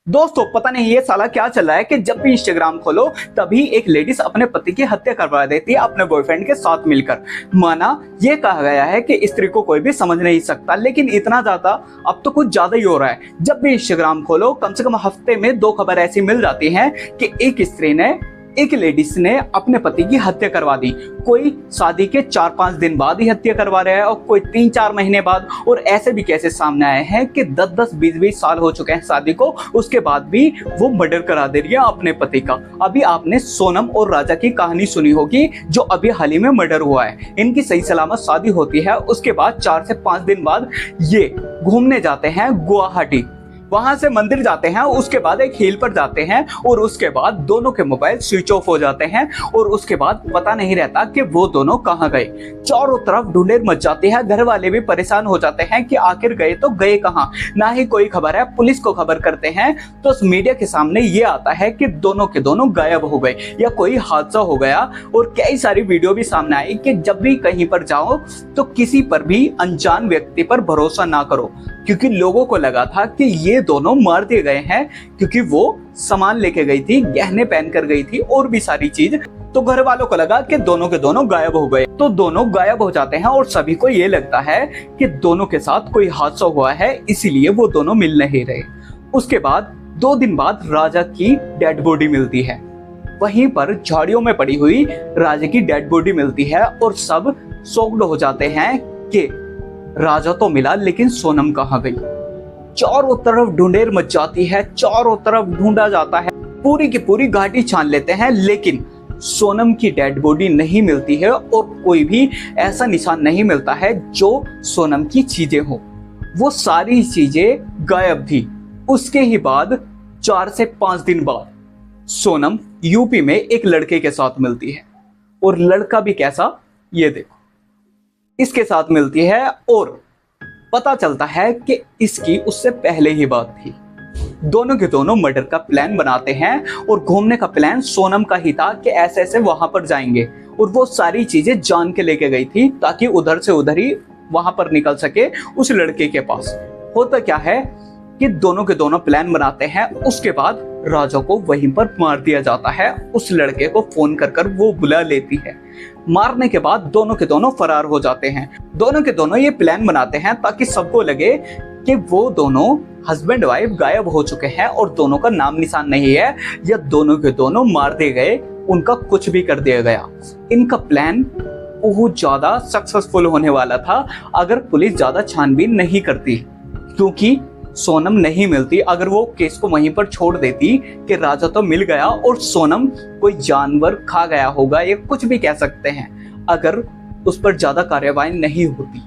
दोस्तों पता नहीं ये साला क्या चल रहा है कि जब भी इंस्टाग्राम खोलो तभी एक लेडीज अपने पति की हत्या करवा देती है अपने बॉयफ्रेंड के साथ मिलकर। माना ये कहा गया है कि स्त्री को कोई भी समझ नहीं सकता, लेकिन इतना ज्यादा अब तो कुछ ज्यादा ही हो रहा है। जब भी इंस्टाग्राम खोलो कम से कम हफ्ते में 2 खबर ऐसी मिल जाती हैं कि एक स्त्री ने, एक लेडीज ने अपने पति की हत्या करवा दी। कोई शादी के 4-5 दिन बाद ही हत्या करवा रहा है और कोई 3-4 महीने बाद। और ऐसे भी कैसे सामने आए हैं कि 10-10 20-20 साल हो चुके हैं शादी को, उसके बाद भी वो मर्डर करा दे रही है अपने पति का। अभी आपने सोनम और राजा की कहानी सुनी होगी जो अभी हाल ही में मर्डर हुआ है। इनकी सही सलामत शादी होती है, उसके बाद 4 से 5 दिन बाद ये घूमने जाते हैं गुवाहाटी। वहां से मंदिर जाते हैं, उसके बाद एक हिल पर जाते हैं और उसके बाद दोनों के मोबाइल स्विच ऑफ हो जाते हैं। और उसके बाद पता नहीं रहता कि वो दोनों कहां गए। चारों तरफ ढूंढेर मच जाती है, घर वाले भी परेशान हो जाते हैं कि आखिर गए तो गए कहां। ना ही कोई खबर है, पुलिस को खबर करते हैं तो मीडिया के सामने ये आता है कि दोनों के दोनों गायब हो गए या कोई हादसा हो गया। और कई सारी वीडियो भी सामने आई कि जब भी कहीं पर जाओ तो किसी पर भी अनजान व्यक्ति पर भरोसा ना करो, क्योंकि लोगों को लगा था कि ये दोनों मार दिए गए हैं क्योंकि वो सामान लेके गई थी, गहने पहन कर गई थी और भी सारी चीज। तो घर वालों को लगा कि दोनों के दोनों गायब हो गए। तो दोनों गायब हो जाते हैं और सभी को ये लगता है कि दोनों के साथ कोई हादसा हुआ है, इसीलिए वो दोनों मिल नहीं रहे। उसके बाद 2 दिन बाद राजा की डेड बॉडी मिलती है। वहीं पर झाड़ियों में पड़ी हुई राजा की डेड बॉडी मिलती है और सब शॉक्ड हो जाते हैं कि राजा तो मिला लेकिन सोनम कहाँ गई। चारों तरफ ढूंढेर मच जाती है, चारों तरफ ढूंढा जाता है, पूरी की पूरी घाटी छान लेते हैं, लेकिन सोनम की डेड बॉडी नहीं मिलती है और कोई भी ऐसा निशान नहीं मिलता है जो सोनम की चीजें हो। वो सारी चीजें गायब थी। उसके ही बाद 4 से 5 दिन बाद सोनम यूपी में एक लड़के के साथ मिलती है। और लड़का भी कैसा, ये देखो, इसके साथ मिलती है और पता चलता है कि इसकी उससे पहले ही बात थी। दोनों के दोनों मर्डर का प्लान बनाते हैं और घूमने का प्लान सोनम का ही था कि ऐसे ऐसे वहां पर जाएंगे। और वो सारी चीजें जान के लेके गई थी ताकि उधर से उधर ही वहां पर निकल सके उस लड़के के पास। होता क्या है कि दोनों के दोनों प्लान बनाते हैं, उसके बाद राजा को वहीं पर मार दिया जाता है। उस लड़के को फोन कर कर वो बुला लेती है। मारने के बाद दोनों के दोनों फरार हो जाते हैं। दोनों के दोनों ये प्लान बनाते हैं ताकि सबको लगे कि वो दोनों हस्बैंड वाइफ गायब हो चुके हैं और दोनों का नाम निशान नहीं है, या दोनों के दोनों मार दिए गए, उनका कुछ भी कर दिया गया। इनका प्लान बहुत ज्यादा सक्सेसफुल होने वाला था अगर पुलिस ज्यादा छानबीन नहीं करती, क्योंकि सोनम नहीं मिलती। अगर वो केस को वहीं पर छोड़ देती कि राजा तो मिल गया और सोनम कोई जानवर खा गया होगा, ये कुछ भी कह सकते हैं, अगर उस पर ज्यादा कार्यवाही नहीं होती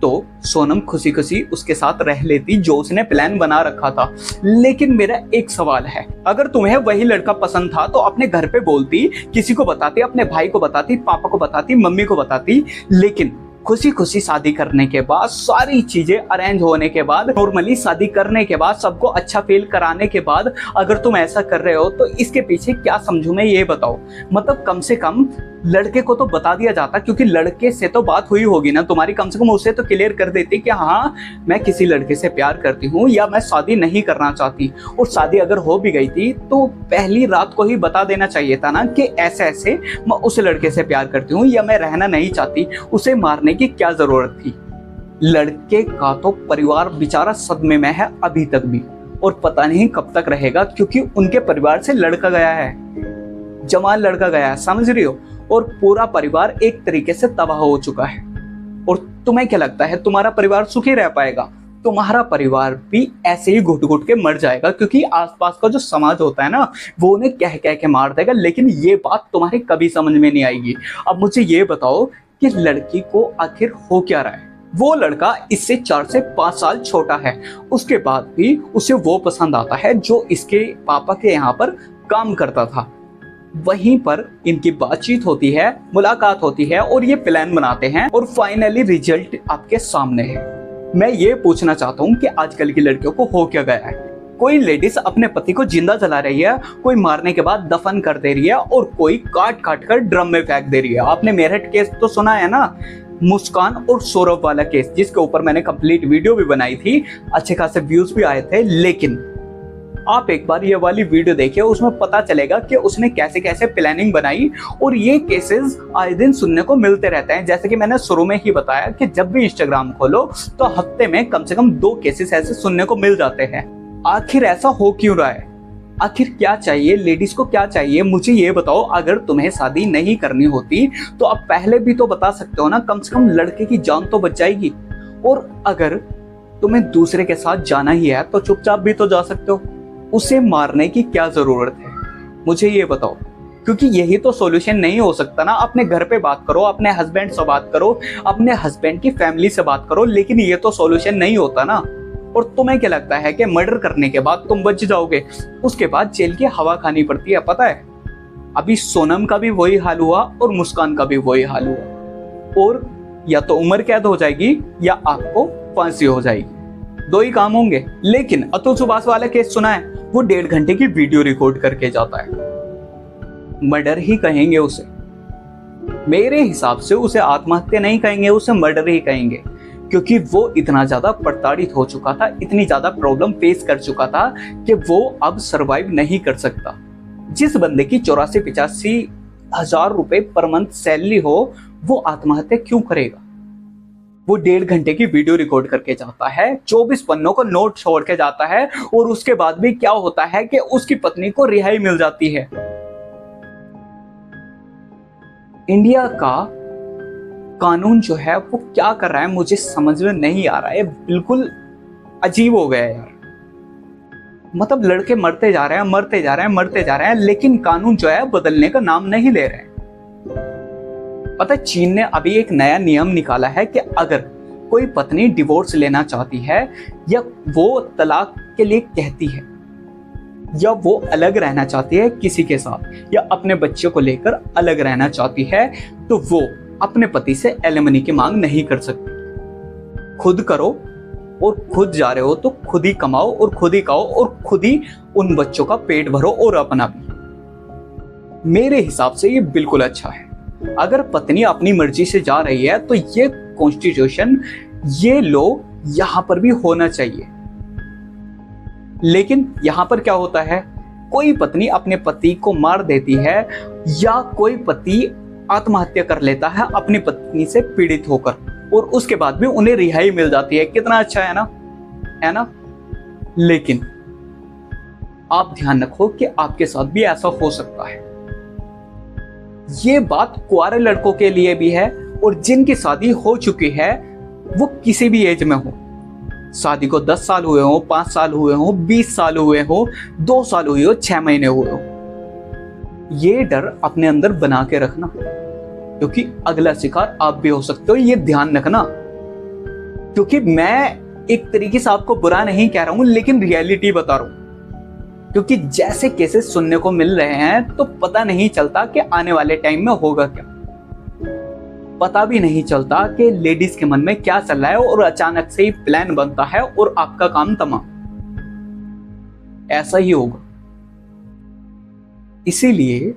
तो सोनम खुशी खुशी उसके साथ रह लेती जो उसने प्लान बना रखा था। लेकिन मेरा एक सवाल है, अगर तुम्हें वही लड़का पसंद था तो अपने घर पे बोलती, किसी को बताती, अपने भाई को बताती, पापा को बताती, मम्मी को बताती। लेकिन खुशी खुशी शादी करने के बाद, सारी चीजें अरेंज होने के बाद, नॉर्मली शादी करने के बाद, सबको अच्छा फील कराने के बाद अगर तुम ऐसा कर रहे हो तो इसके पीछे क्या समझूं मैं, ये बताओ। मतलब कम से कम लड़के को तो बता दिया जाता, क्योंकि लड़के से तो बात हुई होगी ना तुम्हारी, कम से कम उसे तो क्लियर कर देती कि हाँ मैं किसी लड़के से प्यार करती हूँ या मैं शादी नहीं करना चाहती। और शादी अगर हो भी गई थी तो पहली रात को ही बता देना चाहिए था ना कि ऐसे ऐसे मैं उस लड़के से प्यार करती हूँ या मैं रहना नहीं चाहती। उसे मारने की क्या जरूरत थी। लड़के का तो परिवार बेचारा सदमे में है अभी तक भी, और पता नहीं कब तक रहेगा, क्योंकि उनके परिवार से लड़का गया है, जवान लड़का गया है, समझ रही हो। और पूरा परिवार एक तरीके से तबाह हो चुका है। और तुम्हें क्या लगता है तुम्हारा परिवार सुखी रह पाएगा? तुम्हारा परिवार भी ऐसे ही घुट घुट के मर जाएगा, क्योंकि आसपास का जो समाज होता है ना वो उन्हें कह कह के मार देगा। लेकिन ये बात तुम्हारी कभी समझ में नहीं आएगी। अब मुझे ये बताओ कि लड़की को आखिर हो क्या रहा है। वो लड़का इससे 4 से 5 साल छोटा है, उसके बाद भी उसे वो पसंद आता है जो इसके पापा के यहाँ पर काम करता था। वहीं पर इनकी बातचीत होती है, मुलाकात होती है और ये प्लान बनाते हैं और फाइनली रिजल्ट आपके सामने है। मैं ये पूछना चाहता हूँ कि आजकल की लड़कियों को हो क्या गया है। कोई लेडीज अपने पति को जिंदा जला रही है, कोई मारने के बाद दफन कर दे रही है और कोई काट काट कर ड्रम में फेंक दे रही है। आपने मेरठ केस तो सुना है ना, मुस्कान और सौरभ वाला केस, जिसके ऊपर मैंने कंप्लीट वीडियो भी बनाई थी, अच्छे खासे व्यूज भी आए थे। लेकिन आप एक बार ये वाली वीडियो देखिए, उसमें पता चलेगा कि उसने कैसे कैसे प्लानिंग बनाई। और ये केसेस आए दिन सुनने को मिलते रहते हैं। जैसे कि मैंने शुरू में ही बताया कि जब भी इंस्टाग्राम खोलो तो हफ्ते में कम से कम 2 केसेस ऐसे सुनने को मिल जाते हैं। आखिर ऐसा हो क्यों रहा है? आखिर क्या चाहिए लेडीज को, क्या चाहिए? मुझे ये बताओ। अगर तुम्हें शादी नहीं करनी होती तो अब पहले भी तो बता सकते हो ना, कम से कम लड़के की जान तो बच जाएगी। और अगर तुम्हें दूसरे के साथ जाना ही है तो चुपचाप भी तो जा सकते हो। उसे मारने की क्या जरूरत है, मुझे ये बताओ। क्योंकि यही तो सॉल्यूशन नहीं हो सकता ना। अपने घर पे बात करो, अपने हस्बैंड से बात करो, अपने हस्बैंड की फैमिली से बात करो, लेकिन ये तो सॉल्यूशन नहीं होता ना। और तुम्हें क्या लगता है कि मर्डर करने के बाद तुम बच जाओगे? उसके बाद जेल की हवा खानी पड़ती है, पता है। अभी सोनम का भी वही हाल हुआ और मुस्कान का भी वही हाल हुआ। और या तो उम्र कैद हो जाएगी या आपको फांसी हो जाएगी, 2 ही काम होंगे। लेकिन अतुल सुभाष वाला केस सुना है? वो 1.5 घंटे की वीडियो रिकॉर्ड करके जाता है। मर्डर ही कहेंगे उसे। मेरे हिसाब से उसे आत्महत्या नहीं कहेंगे, उसे मर्डर ही कहेंगे। क्योंकि वो इतना ज्यादा प्रताड़ित हो चुका था, इतनी ज्यादा प्रॉब्लम फेस कर चुका था कि वो अब सरवाइव नहीं कर सकता। जिस बंदे की 84-85 हजार रुपए पर मंथ सैलरी हो, वो आत्महत्या क्यों करेगा? वो 1.5 घंटे की वीडियो रिकॉर्ड करके जाता है, 24 पन्नों को नोट छोड़ के जाता है, और उसके बाद भी क्या होता है कि उसकी पत्नी को रिहाई मिल जाती है। इंडिया का कानून जो है वो क्या कर रहा है मुझे समझ में नहीं आ रहा है। बिल्कुल अजीब हो गया है यार। मतलब लड़के मरते जा रहे हैं, मरते जा रहे हैं, मरते जा रहे हैं, लेकिन कानून जो है बदलने का नाम नहीं ले रहे हैं। पता है, चीन ने अभी एक नया नियम निकाला है कि अगर कोई पत्नी डिवोर्स लेना चाहती है, या वो तलाक के लिए कहती है, या वो अलग रहना चाहती है किसी के साथ, या अपने बच्चे को लेकर अलग रहना चाहती है, तो वो अपने पति से एलिमनी की मांग नहीं कर सकती। खुद करो, और खुद जा रहे हो तो खुद ही कमाओ और खुद ही खाओ और खुद ही उन बच्चों का पेट भरो और अपना भी। मेरे हिसाब से ये बिल्कुल अच्छा है। अगर पत्नी अपनी मर्जी से जा रही है तो ये कॉन्स्टिट्यूशन, ये लॉ यहां पर भी होना चाहिए। लेकिन यहां पर क्या होता है, कोई पत्नी अपने पति को मार देती है, या कोई पति आत्महत्या कर लेता है अपनी पत्नी से पीड़ित होकर, और उसके बाद भी उन्हें रिहाई मिल जाती है। कितना अच्छा है ना, है ना। लेकिन आप ध्यान रखो कि आपके साथ भी ऐसा हो सकता है। ये बात कुंवारे लड़कों के लिए भी है, और जिनकी शादी हो चुकी है, वो किसी भी एज में हो, शादी को 10 साल हुए हो, 5 साल हुए हो, 20 साल हुए हो, 2 साल हुए हो, 6 महीने हुए हो, ये डर अपने अंदर बना के रखना, क्योंकि अगला शिकार आप भी हो सकते हो। ये ध्यान रखना। क्योंकि मैं एक तरीके से आपको बुरा नहीं कह रहा हूं, लेकिन रियलिटी बता रहा हूं। क्योंकि जैसे केसेस सुनने को मिल रहे हैं तो पता नहीं चलता कि आने वाले टाइम में होगा क्या। पता भी नहीं चलता कि लेडीज के मन में क्या चल रहा है, और अचानक से ही प्लान बनता है और आपका काम तमाम। ऐसा ही होगा। इसीलिए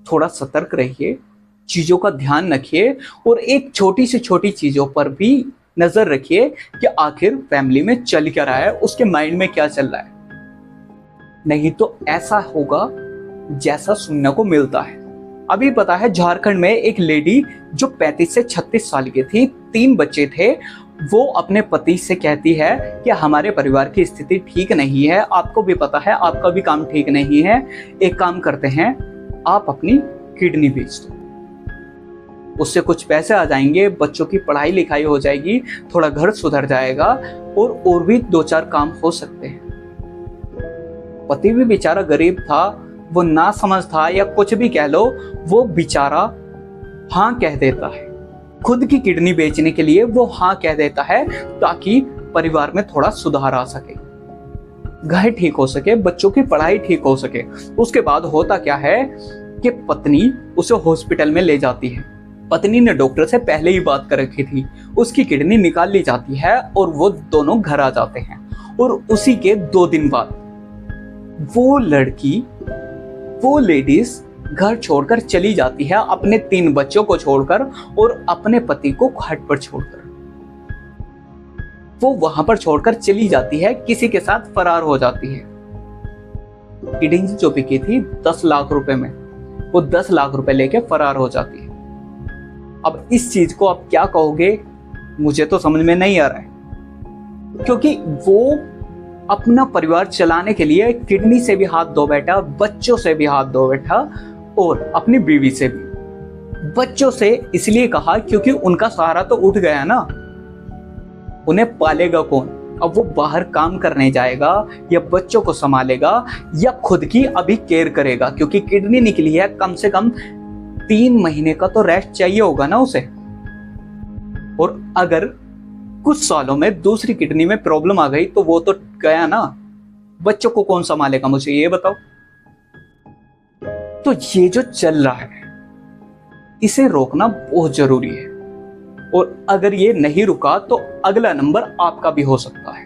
थोड़ा सतर्क रहिए, चीजों का ध्यान रखिए, और एक छोटी से छोटी चीजों पर भी नजर रखिए कि आखिर फैमिली में चल क्या रहा है, उसके माइंड में क्या चल रहा है। नहीं तो ऐसा होगा जैसा सुनने को मिलता है। अभी पता है, झारखंड में एक लेडी जो 35 से 36 साल की थी, 3 बच्चे थे, वो अपने पति से कहती है कि हमारे परिवार की स्थिति ठीक नहीं है, आपको भी पता है, आपका भी काम ठीक नहीं है, एक काम करते हैं, आप अपनी किडनी बेच दो, उससे कुछ पैसे आ जाएंगे, बच्चों की पढ़ाई लिखाई हो जाएगी, थोड़ा घर सुधर जाएगा, और भी 2-4 काम हो सकते हैं। पति भी बेचारा गरीब था, वो ना समझ था, या कुछ भी कह लो, वो बेचारा हाँ कह देता है। खुद की किडनी बेचने के लिए वो हाँ कह देता है, ताकि परिवार में थोड़ा सुधार आ सके, घर ठीक हो सके, बच्चों की पढ़ाई ठीक हो सके। उसके बाद होता क्या है कि पत्नी उसे हॉस्पिटल में ले जाती है। पत्नी ने डॉक्टर से पहले ही बात कर रखी थी, उसकी किडनी निकाल ली जाती है, और वो दोनों घर आ जाते हैं। और उसी के 2 दिन बाद वो लड़की, वो लेडीज घर छोड़कर चली जाती है, अपने 3 बच्चों को छोड़कर और अपने पति को घाट पर छोड़कर। वो वहां पर छोड़कर चली जाती है, किसी के साथ फरार हो जाती है। किडनी जो बिकी थी 10 लाख रुपए में, वो 10 लाख रुपए लेके फरार हो जाती है। अब इस चीज को आप क्या कहोगे, मुझे तो समझ में नहीं आ रहा है, क्योंकि वो अपना परिवार चलाने के लिए किडनी से भी हाथ धो बैठा, बच्चों से भी हाथ धो बैठा, और अपनी बीवी से भी। बच्चों से इसलिए कहा क्योंकि उनका सहारा तो उठ गया ना, उन्हें पालेगा कौन? अब वो बाहर काम करने जाएगा या बच्चों को संभालेगा या खुद की अभी केयर करेगा, क्योंकि किडनी निकली है, कम से कम 3 महीने का तो रेस्ट चाहिए होगा ना उसे। और अगर कुछ सालों में दूसरी किडनी में प्रॉब्लम आ गई तो वो तो गया ना, बच्चों को कौन संभालेगा, मुझे ये बताओ। तो ये जो चल रहा है इसे रोकना बहुत जरूरी है, और अगर ये नहीं रुका तो अगला नंबर आपका भी हो सकता है।